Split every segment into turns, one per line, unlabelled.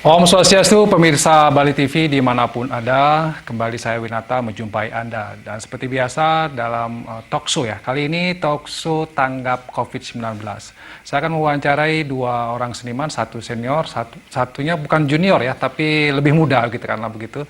Om Swastiastu, pemirsa Bali TV dimanapun ada, kembali saya Winata menjumpai Anda. Dan seperti biasa dalam talkshow ya, kali ini talkshow tanggap COVID-19. Saya akan mewawancarai dua orang seniman, satu senior, satunya bukan junior ya, tapi lebih muda gitu karena begitu.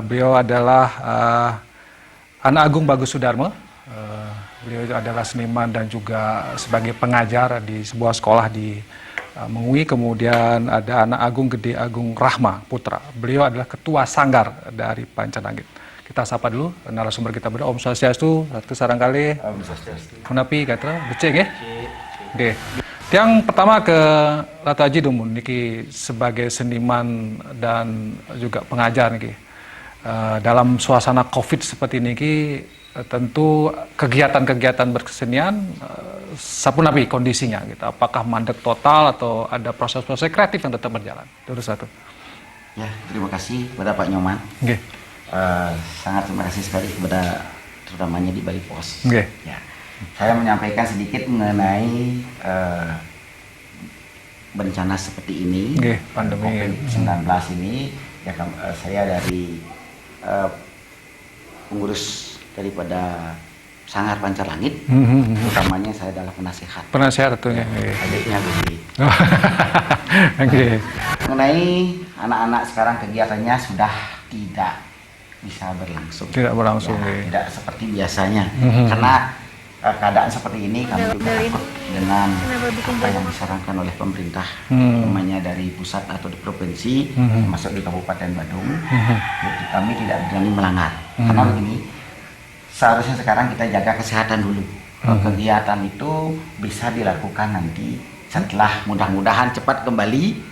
Beliau adalah Anak Agung Bagus Sudarmo. Beliau adalah seniman dan juga sebagai pengajar di sebuah sekolah di Mengui. Kemudian ada Anak Agung Gede Agung Rahma Putra. Beliau adalah ketua sanggar dari Panca-Langit. Kita sapa dulu narasumber kita berdua. Om Swastiastu, satu sarang kali.
Om Swastiastu.
Menapi kata becek ya? Oke. Yang pertama ke Lataji Dumun niki sebagai seniman dan juga pengajar niki. Dalam suasana Covid seperti niki tentu kegiatan-kegiatan berkesenian sapunapi kondisinya gitu. Apakah mandek total atau ada proses-proses kreatif yang tetap berjalan? Itu satu.
Ya, terima kasih kepada Pak Nyoman.
Okay.
Sangat terima kasih sekali kepada terutamanya di Bali Pos.
Okay.
Ya, saya menyampaikan sedikit mengenai bencana seperti ini,
pandemi
COVID-19 ini. Ya, saya dari pengurus daripada Sanggar Panca-Langit, utamanya saya adalah penasehat.
Penasehat tentunya.
Adiknya Budi.
Okay.
Mengenai anak-anak sekarang kegiatannya sudah tidak bisa berlangsung.
Tidak berlangsung.
Ya, tidak seperti biasanya. Karena keadaan seperti ini kami juga takut dengan apa yang disarankan oleh pemerintah, namanya dari pusat atau di provinsi, termasuk di Kabupaten Badung. Jadi kami tidak berani melanggar. Karena begini, seharusnya sekarang kita jaga kesehatan dulu. Kegiatan itu bisa dilakukan nanti setelah mudah-mudahan cepat kembali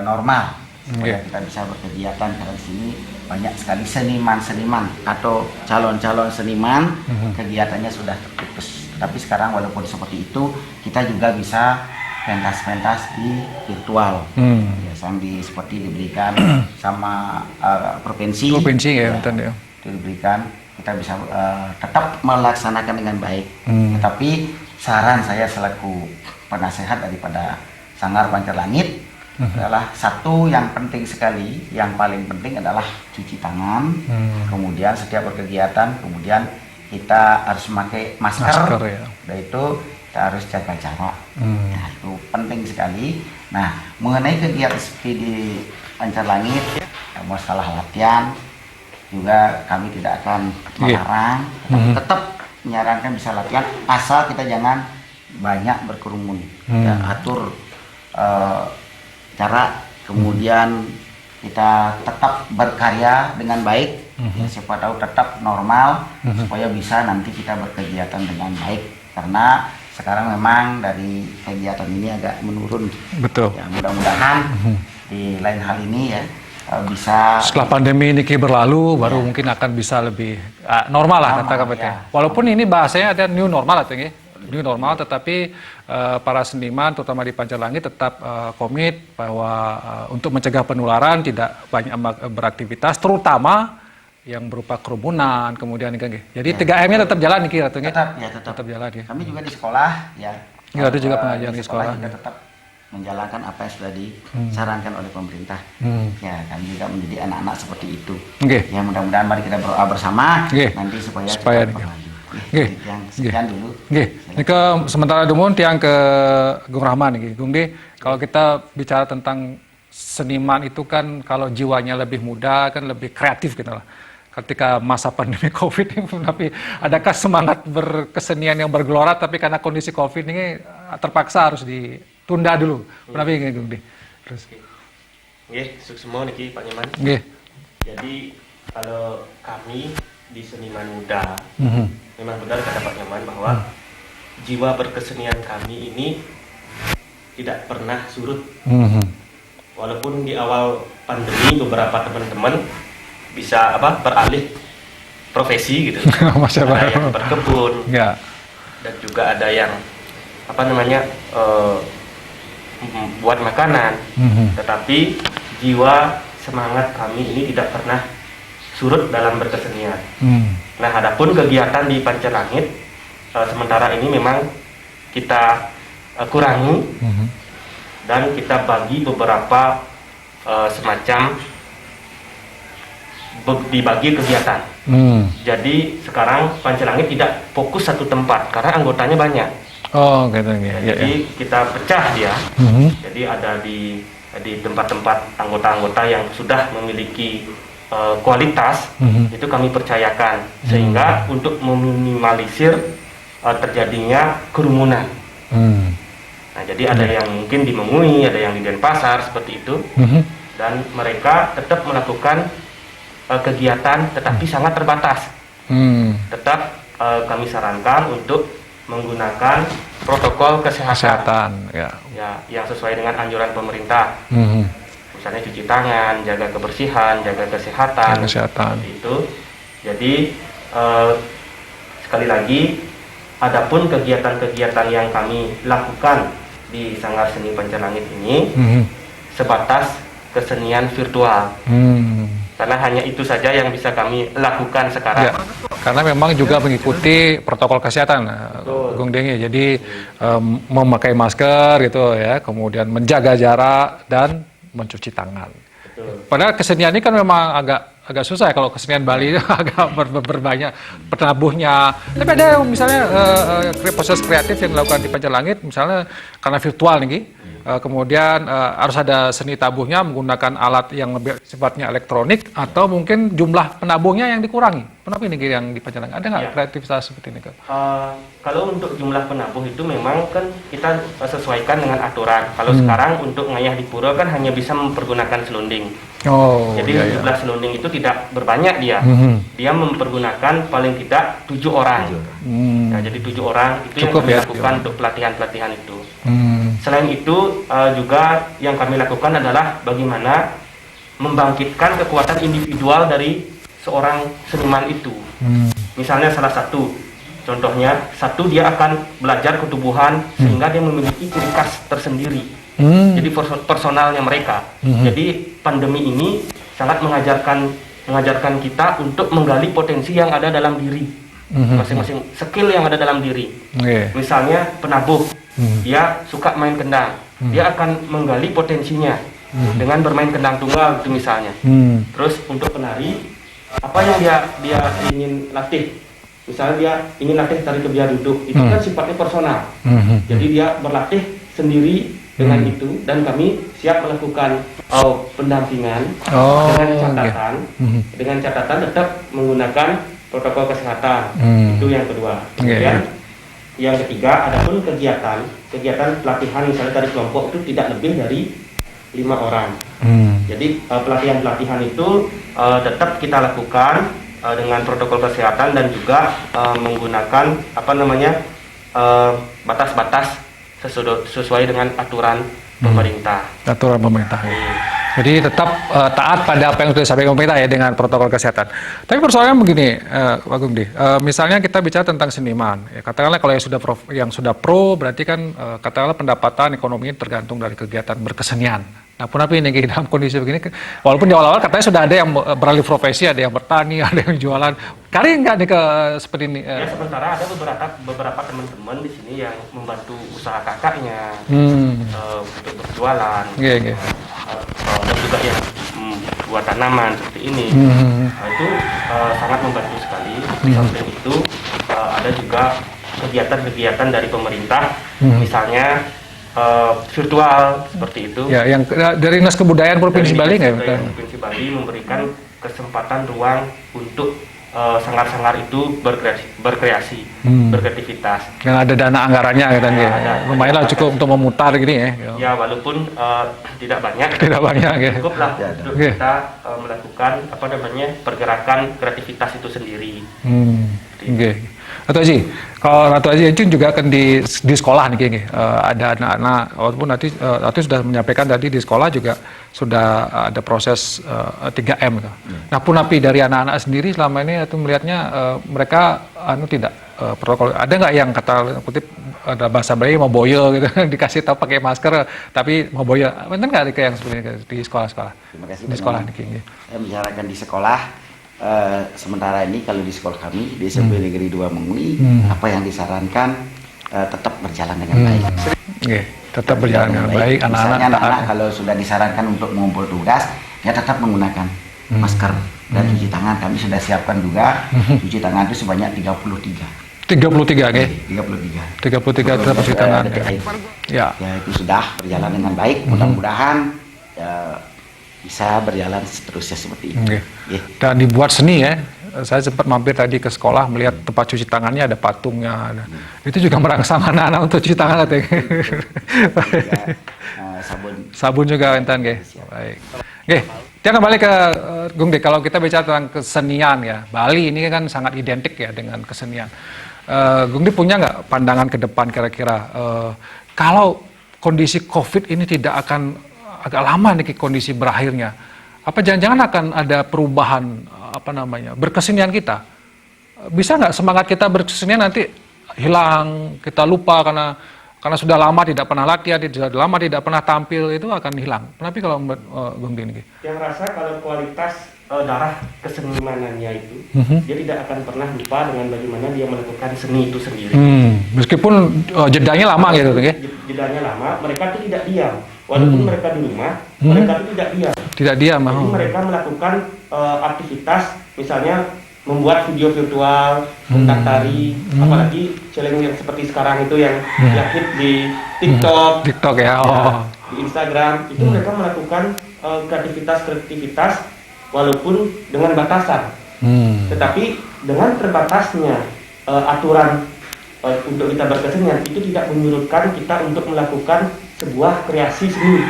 normal, supaya kita bisa berkegiatan. Karena di sini banyak sekali seniman-seniman atau calon-calon seniman kegiatannya sudah terputus. Tapi sekarang walaupun seperti itu, kita juga bisa pentas-pentas di virtual. Yang seperti diberikan sama provinsi ya, ya. Itu diberikan, kita bisa tetap melaksanakan dengan baik. Tetapi saran saya selaku penasehat daripada Sanggar Panca-Langit adalah satu yang penting sekali, yang paling penting adalah cuci tangan. Kemudian setiap berkegiatan, kemudian kita harus memakai masker ya. Dan itu kita harus jaga jarak. Nah, itu penting sekali. Nah, mengenai kegiatan seperti di Panca-Langit, masalah latihan juga kami tidak akan melarang, tetap menyarankan bisa latihan, asal kita jangan banyak berkerumun. Ya, atur cara, kemudian kita tetap berkarya dengan baik, ya, siapa tahu tetap normal, supaya bisa nanti kita berkegiatan dengan baik. Karena sekarang memang dari kegiatan ini agak menurun.
Betul.
Ya, mudah-mudahan di lain hal ini ya bisa
setelah pandemi ini berlalu baru mungkin akan bisa lebih normal lah kata-kata. Ya. Walaupun ini bahasanya ada new normal atau new normal, tetapi para seniman terutama di Panca-Langit tetap komit bahwa untuk mencegah penularan tidak banyak beraktivitas, terutama yang berupa kerumunan, kemudian jadi 3M-nya tetap jalan nih tetap jalan ya.
Kami juga di sekolah ya.
Ada juga pengajar di sekolah
juga tetap menjalankan apa yang sudah disarankan oleh pemerintah. Ya, kami juga menjadi anak-anak seperti itu. Ya, mudah-mudahan mari kita berdoa bersama nanti supaya sekian dulu.
Ini ke sementara Dumun tiang ke Gung Rahman nih. Gung Di, kalau kita bicara tentang seniman itu kan kalau jiwanya lebih muda kan lebih kreatif gitu lah. Ketika masa pandemi Covid ini, tapi adakah semangat berkesenian yang bergelora tapi karena kondisi Covid ini terpaksa harus ditunda dulu. Kenapa ini Gung Di? Terus.
Sukses semua nih Pak Nyoman. Jadi kalau kami di seniman muda, memang benar kata Pak Nyoman bahwa jiwa berkesenian kami ini tidak pernah surut. Walaupun di awal pandemi beberapa teman-teman bisa beralih profesi gitu. Ada yang berkebun, dan juga ada yang membuat makanan, tetapi jiwa semangat kami ini tidak pernah surut dalam berkesenian. Nah, adapun kegiatan di Pancelangit sementara ini memang kita kurangi dan kita bagi beberapa semacam dibagi kegiatan. Jadi sekarang Pancelangit tidak fokus satu tempat karena anggotanya banyak.
Oh, gitu ya.
Jadi kita pecah dia. Jadi ada di tempat-tempat anggota-anggota yang sudah memiliki kualitas, itu kami percayakan sehingga untuk meminimalisir terjadinya kerumunan. Nah, jadi ada yang mungkin di Mengui, ada yang di Denpasar seperti itu, dan mereka tetap melakukan kegiatan tetapi sangat terbatas. Tetap kami sarankan untuk menggunakan protokol kesehatan,
ya,
yang sesuai dengan anjuran pemerintah. Misalnya cuci tangan, jaga kebersihan, jaga kesehatan. Seperti itu. Jadi sekali lagi, adapun kegiatan-kegiatan yang kami lakukan di Sanggar Seni Pancelangit ini sebatas kesenian virtual. Karena hanya itu saja yang bisa kami lakukan sekarang.
Ya, karena memang juga mengikuti protokol kesehatan, Gung Dengi. Jadi memakai masker gitu ya, kemudian menjaga jarak dan mencuci tangan. Padahal kesenian ini kan memang agak susah ya kalau kesenian Bali agak berbanyak penabuhnya. Tapi ada misalnya proses kreatif yang dilakukan di Pancelangit, misalnya karena virtual nih. Kemudian harus ada seni tabuhnya menggunakan alat yang lebih sifatnya elektronik atau mungkin jumlah penabuhnya yang dikurangi. Kenapa ini yang di Pancelangit? Ada nggak kreativitas seperti ini?
Kalau untuk jumlah penabuh itu memang kan kita sesuaikan dengan aturan. Kalau sekarang untuk ngayah di pura kan hanya bisa mempergunakan selonding. Jadi jumlah selonding itu tidak berbanyak dia. Dia mempergunakan paling tidak 7 orang. Nah, jadi 7 orang itu cukup yang kami lakukan untuk pelatihan-pelatihan itu. Selain itu juga yang kami lakukan adalah bagaimana membangkitkan kekuatan individual dari seorang seniman itu. Misalnya salah satu contohnya, dia akan belajar ketubuhan sehingga dia memiliki ciri khas tersendiri. Jadi personalnya mereka. Jadi pandemi ini sangat mengajarkan kita untuk menggali potensi yang ada dalam diri masing-masing, skill yang ada dalam diri. Misalnya penabuh, dia suka main kendang, dia akan menggali potensinya dengan bermain kendang tunggal itu misalnya. Terus untuk penari, apa yang dia ingin latih, misalnya dia ingin latih tari kebiar duduk, itu kan sifatnya personal. Jadi dia berlatih sendiri dengan itu, dan kami siap melakukan pendampingan dengan catatan tetap menggunakan protokol kesehatan. Itu yang kedua. Kemudian yang ketiga, adapun kegiatan pelatihan misalnya dari kelompok itu tidak lebih dari 5 orang. Jadi pelatihan itu tetap kita lakukan dengan protokol kesehatan dan juga menggunakan batas-batas sesuai dengan aturan pemerintah. Jadi tetap taat pada apa yang sudah disampaikan pemerintah ya dengan protokol kesehatan. Tapi persoalannya begini, Pak Gumdi, misalnya kita bicara tentang seniman, ya, katakanlah kalau yang sudah pro berarti kan katakanlah pendapatan ekonominya tergantung dari kegiatan berkesenian. Nah, tapi ini dalam kondisi begini, walaupun di awal-awal katanya sudah ada yang beralih profesi, ada yang bertani, ada yang jualan. Kali nggak nih seperti ini? Ya, sementara ada beberapa teman-teman di sini yang membantu usaha kakaknya untuk berjualan. Dan juga yang buat tanaman seperti ini. Itu sangat membantu sekali. Di samping itu ada juga kegiatan-kegiatan dari pemerintah, misalnya virtual seperti itu.
Ya, yang dari Dinas Kebudayaan Provinsi Bali nggak?
Provinsi Bali memberikan kesempatan ruang untuk sanggar-sanggar itu berkreasi, berkreativitas.
Yang ada dana anggarannya katanya. Lumayan lah cukup untuk memutar gini ya.
Ya, walaupun tidak banyak. Cukup lah untuk kita melakukan pergerakan kreativitas itu sendiri.
Ratu Aji, kalau Ratu Aji itu juga kan di sekolah nih, ada anak-anak, walaupun nanti Ratu sudah menyampaikan tadi di sekolah juga sudah ada proses 3M. Nah, pun dari anak-anak sendiri selama ini itu melihatnya mereka tidak protokol. Ada nggak yang kata kutip ada bahasa Bali mau boyo gitu dikasih tahu pakai masker tapi mau boyo. Benar nggak ada kayak yang seperti itu di sekolah-sekolah?
Terima kasih.
Di sekolah niki.
Saya bicarakan di sekolah. Sementara ini kalau di sekolah kami di SMP Negeri 2 Mengui, apa yang disarankan tetap berjalan dengan baik.
Tetap berjalan dengan baik.
Misalnya anak-anak kalau sudah disarankan untuk mengumpul tugas, ya tetap menggunakan masker dan cuci tangan. Kami sudah siapkan juga cuci tangan itu sebanyak 33.
33, oke.
33
tetap cuci tangan. Ya.
Ya itu sudah berjalan dengan baik. Mudah-mudahan bisa berjalan seterusnya seperti itu.
Dan dibuat seni ya. Saya sempat mampir tadi ke sekolah melihat tempat cuci tangannya ada patungnya. Itu juga merangsang anak-anak untuk cuci tangan katanya. Sabun juga Intan, Baik. Kita kembali ke Gung De. Kalau kita bicara tentang kesenian ya, Bali ini kan sangat identik ya dengan kesenian. Gung De punya nggak pandangan ke depan kira-kira kalau kondisi COVID ini tidak akan agak lama nih kondisi berakhirnya, apa jangan-jangan akan ada perubahan berkesenian kita? Bisa nggak semangat kita berkesenian nanti hilang, kita lupa karena sudah lama tidak pernah latihan, sudah lama tidak pernah tampil, itu akan hilang. Tapi kalau Gung Din,
yang rasa kalau kualitas darah kesenimanannya itu, dia tidak akan pernah lupa dengan bagaimana dia melakukan seni itu sendiri.
Meskipun jedanya lama gitu,
jedanya lama, mereka itu tidak diam. Walaupun mereka di rumah, mereka itu tidak diam.
Tidak diam.
Jadi mereka melakukan aktivitas, misalnya membuat video virtual, pentas tari, apalagi challenge yang seperti sekarang itu yang hit di TikTok, di Instagram, itu mereka melakukan kreativitas walaupun dengan batasan. Tetapi dengan terbatasnya aturan untuk kita berkesenian itu tidak menyurutkan kita untuk melakukan sebuah kreasi seni.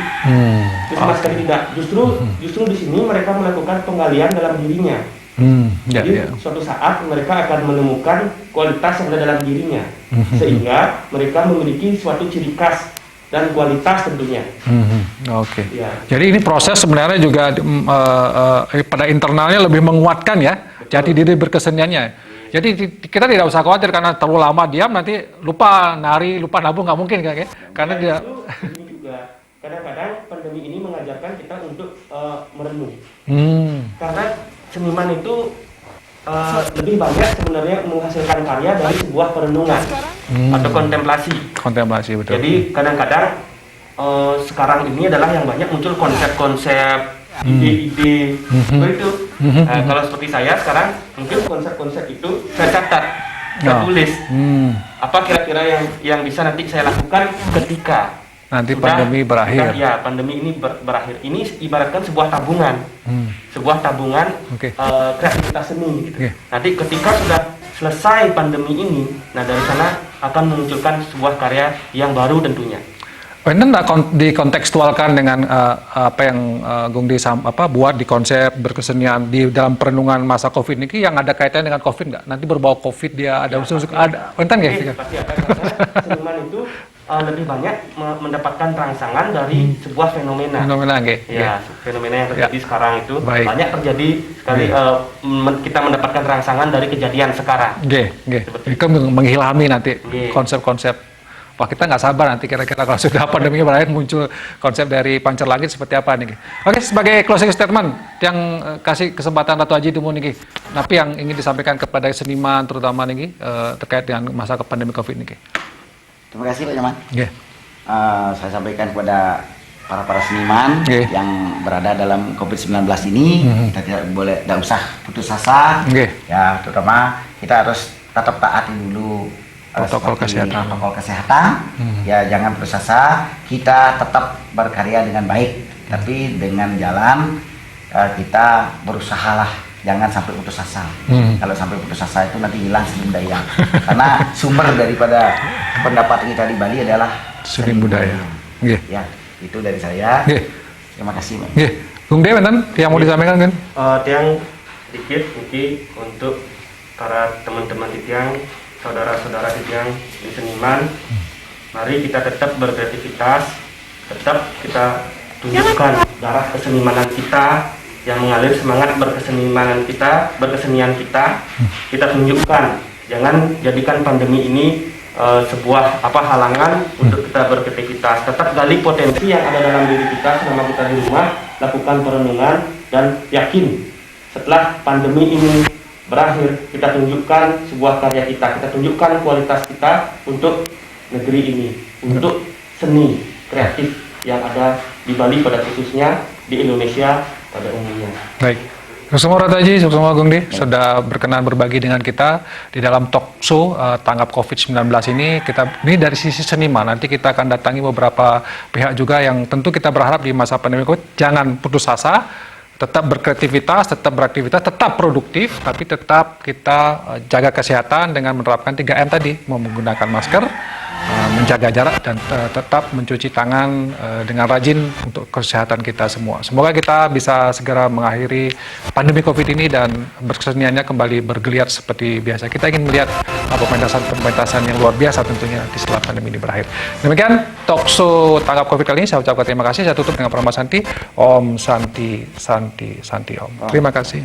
Itu sama sekali tidak. Justru di sini mereka melakukan penggalian dalam dirinya. Jadi suatu saat mereka akan menemukan kualitas yang ada dalam dirinya, sehingga mereka memiliki suatu ciri khas dan kualitas tentunya.
Ya. Jadi ini proses sebenarnya juga pada internalnya lebih menguatkan ya, jati diri berkeseniannya. Jadi kita tidak usah khawatir karena terlalu lama diam nanti lupa nari, lupa nabung, nggak mungkin kan ya? Karena dia
ini juga kadang-kadang pandemi ini mengajarkan kita untuk merenung. Karena seniman itu lebih banyak sebenarnya menghasilkan karya dari sebuah perenungan atau kontemplasi.
Betul.
Jadi kadang-kadang sekarang ini adalah yang banyak muncul konsep-konsep, ide-ide seperti itu. Kalau seperti saya sekarang mungkin konsep-konsep itu saya catat, saya tulis. Apa kira-kira yang bisa nanti saya lakukan ketika
nanti pandemi berakhir.
Ya, pandemi ini berakhir. Ini ibaratkan sebuah tabungan, kreativitas seni. Gitu. Nanti ketika sudah selesai pandemi ini, nah dari sana akan memunculkan sebuah karya yang baru tentunya.
Ini nggak dikontekstualkan dengan apa yang Gung Di buat di konsep berkesenian di dalam perenungan masa COVID ini yang ada kaitannya dengan COVID nggak? Nanti berbau COVID dia ada unsur ada, enten nggak?
Pasti ada, karena seniman itu lebih banyak mendapatkan rangsangan dari sebuah fenomena. Fenomena yang terjadi sekarang itu banyak terjadi sekali. Kita mendapatkan rangsangan dari kejadian sekarang.
Itu menghilami nanti konsep-konsep. Wah, kita nggak sabar nanti kira-kira kalau sudah pandemi berakhir muncul konsep dari Pancar Langit seperti apa nih. Oke, sebagai closing statement yang kasih kesempatan Ratu Aji Dumu nih, tapi yang ingin disampaikan kepada seniman terutama nih terkait dengan masa pandemi COVID nih.
Terima kasih Pak Nyaman. Saya sampaikan kepada para seniman yang berada dalam COVID-19 ini, kita tidak usah putus asa. Ya, terutama kita harus tetap taati dulu protokol kesehatan. Ya, jangan putus asa, kita tetap berkarya dengan baik, tapi dengan jalan kita berusahalah, jangan sampai putus asa. Kalau sampai putus asa itu nanti hilang seni budaya. Karena sumber daripada pendapatan kita di Bali adalah
seni budaya.
Ya, itu dari saya. Terima kasih, Pak.
Gung De, yang mau disampaikan kan?
Tiang dikit mungkin untuk para teman-teman Tiang, saudara-saudara Tiang di seniman, mari kita tetap berkreativitas, tetap kita tunjukkan darah kesenimanan kita yang mengalir semangat berkesenian kita, kita tunjukkan Jangan jadikan pandemi ini sebuah halangan untuk kita beraktivitas. Tetap gali potensi yang ada dalam diri kita selama kita di rumah, lakukan perenungan dan yakin setelah pandemi ini berakhir kita tunjukkan sebuah karya kita tunjukkan kualitas kita untuk negeri ini, untuk seni kreatif yang ada di Bali pada khususnya, di Indonesia pada umumnya.
Baik. Suksema Rataji, Suksema Agung Di, sudah berkenan berbagi dengan kita di dalam talk show tanggap COVID-19 ini. Ini dari sisi seniman, nanti kita akan datangi beberapa pihak juga yang tentu kita berharap di masa pandemi COVID jangan putus asa, tetap berkreativitas, tetap beraktivitas, tetap produktif, tapi tetap kita jaga kesehatan dengan menerapkan 3M tadi, menggunakan masker, menjaga jarak, dan tetap mencuci tangan dengan rajin untuk kesehatan kita semua. Semoga kita bisa segera mengakhiri pandemi COVID ini dan berkeseniannya kembali bergeliat seperti biasa. Kita ingin melihat pementasan yang luar biasa tentunya di setelah pandemi ini berakhir. Demikian talk show tanggap COVID kali ini. Saya ucapkan terima kasih. Saya tutup dengan Parama Santi. Om Santi, Santi, Santi Om. Terima kasih.